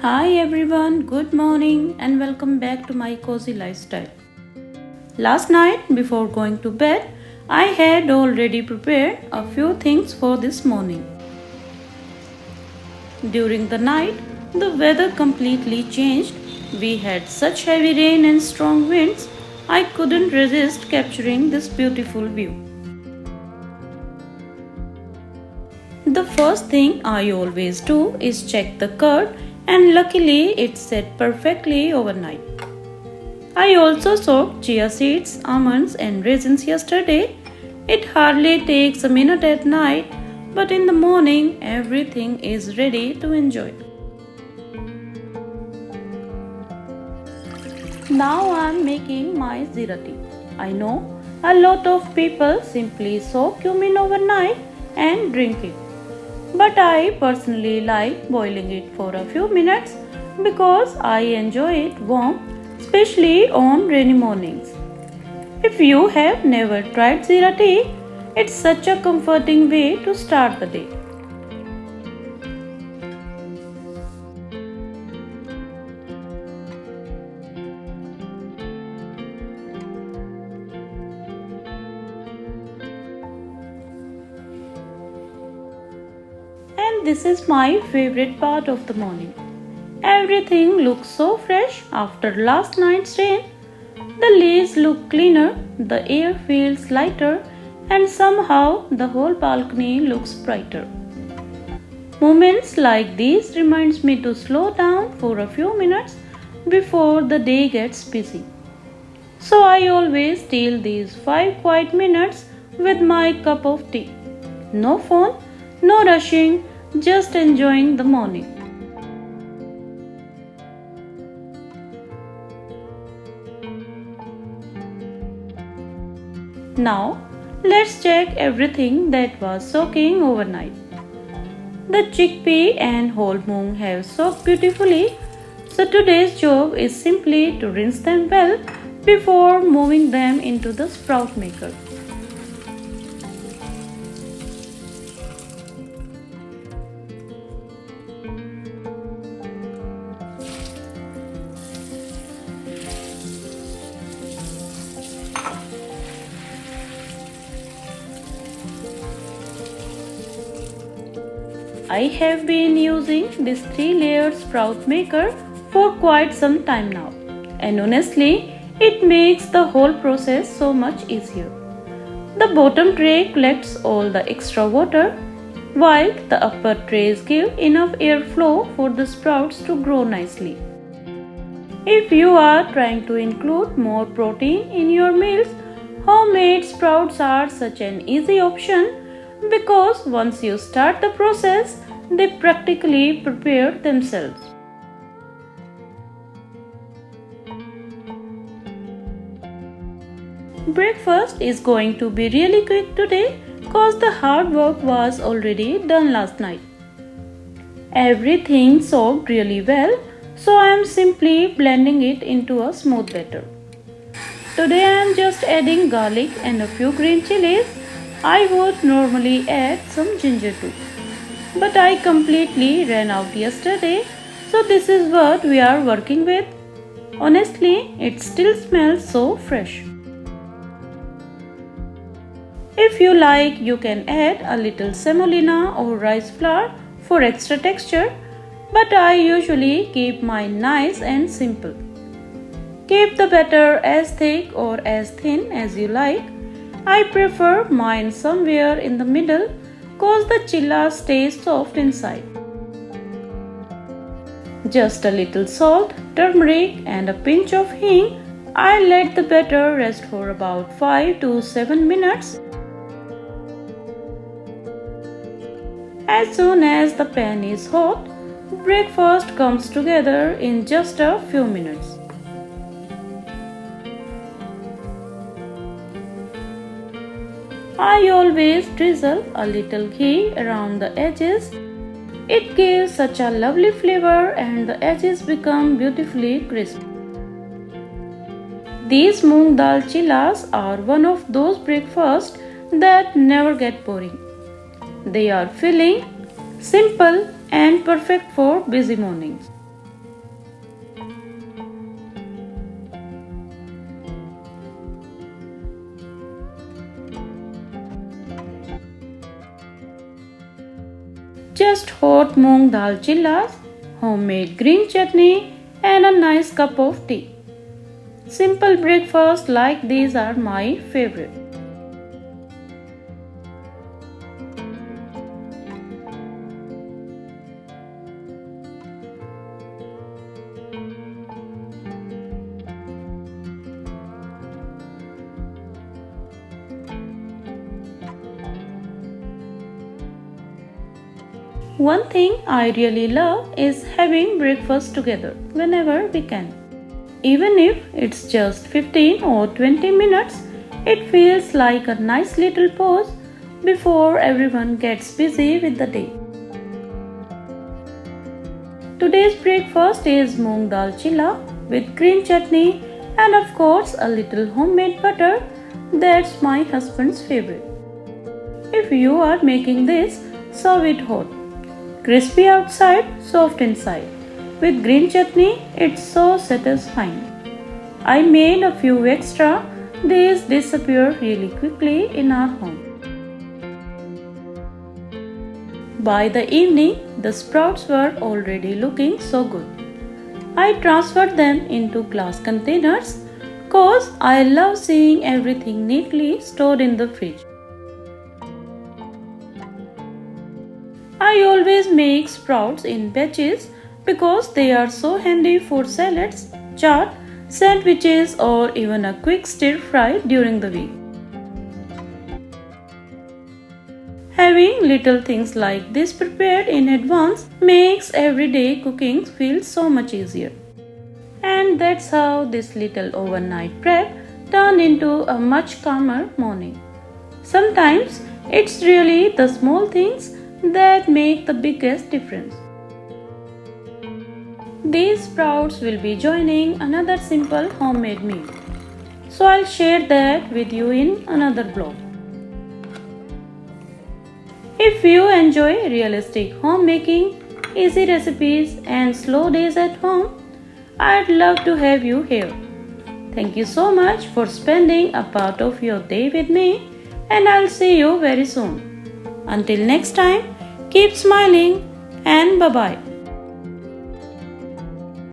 Hi everyone, good morning and welcome back to my cozy lifestyle. Last night, before going to bed, I had already prepared a few things for this morning. During the night, the weather completely changed. We had such heavy rain and strong winds, I couldn't resist capturing this beautiful view. The first thing I always do is check the curd, and luckily it set perfectly overnight. I also soaked chia seeds, almonds, and raisins yesterday. It hardly takes a minute at night, but in the morning everything is ready to enjoy. Now I am making my Jeera tea. I know a lot of people simply soak cumin overnight and drink it. But I personally like boiling it for a few minutes because I enjoy it warm, especially on rainy mornings. If you have never tried Jeera tea, it's such a comforting way to start the day. And this is my favorite part of the morning. Everything looks so fresh after last night's rain. The leaves look cleaner, the air feels lighter, and somehow the whole balcony looks brighter. Moments like these reminds me to slow down for a few minutes before the day gets busy. So I always steal these 5 quiet minutes with my cup of tea. No phone, no rushing, just enjoying the morning. Now, let's check everything that was soaking overnight. The chickpea and whole moong have soaked beautifully, so today's job is simply to rinse them well before moving them into the sprout maker. I have been using this 3-layer sprout maker for quite some time now, and honestly, it makes the whole process so much easier. The bottom tray collects all the extra water, while the upper trays give enough airflow for the sprouts to grow nicely. If you are trying to include more protein in your meals, homemade sprouts are such an easy option because once you start the process, they practically prepare themselves. Breakfast is going to be really quick today because the hard work was already done last night. Everything soaked really well, so I am simply blending it into a smooth batter. Today I am just adding garlic and a few green chilies. I would normally add some ginger too, but I completely ran out yesterday, so this is what we are working with. Honestly, it still smells so fresh. If you like, you can add a little semolina or rice flour for extra texture, but I usually keep mine nice and simple. Keep the batter as thick or as thin as you like. I prefer mine somewhere in the middle cause the chilla stays soft inside. Just a little salt, turmeric and a pinch of hing. I let the batter rest for about 5 to 7 minutes. As soon as the pan is hot, breakfast comes together in just a few minutes. I always drizzle a little ghee around the edges. It gives such a lovely flavor and the edges become beautifully crisp. These moong dal chillas are one of those breakfasts that never get boring. They are filling, simple, and perfect for busy mornings. Just hot moong dal chillas, homemade green chutney, and a nice cup of tea. Simple breakfasts like these are my favorite. One thing I really love is having breakfast together whenever we can. Even if it's just 15 or 20 minutes, it feels like a nice little pause before everyone gets busy with the day. Today's breakfast is moong dal chilla with green chutney and of course a little homemade butter. That's my husband's favorite. If you are making this, serve it hot. Crispy outside, soft inside. With green chutney, it's so satisfying. I made a few extra. These disappear really quickly in our home. By the evening, the sprouts were already looking so good. I transferred them into glass containers cause I love seeing everything neatly stored in the fridge. I always make sprouts in batches because they are so handy for salads, chaat, sandwiches, or even a quick stir fry during the week. Having little things like this prepared in advance makes everyday cooking feel so much easier. And that's how this little overnight prep turned into a much calmer morning. Sometimes it's really the small things that make the biggest difference. These sprouts will be joining another simple homemade meal. So I'll share that with you in another vlog. If you enjoy realistic homemaking, easy recipes and slow days at home, I'd love to have you here. Thank you so much for spending a part of your day with me and I'll see you very soon. Until next time, keep smiling and bye-bye.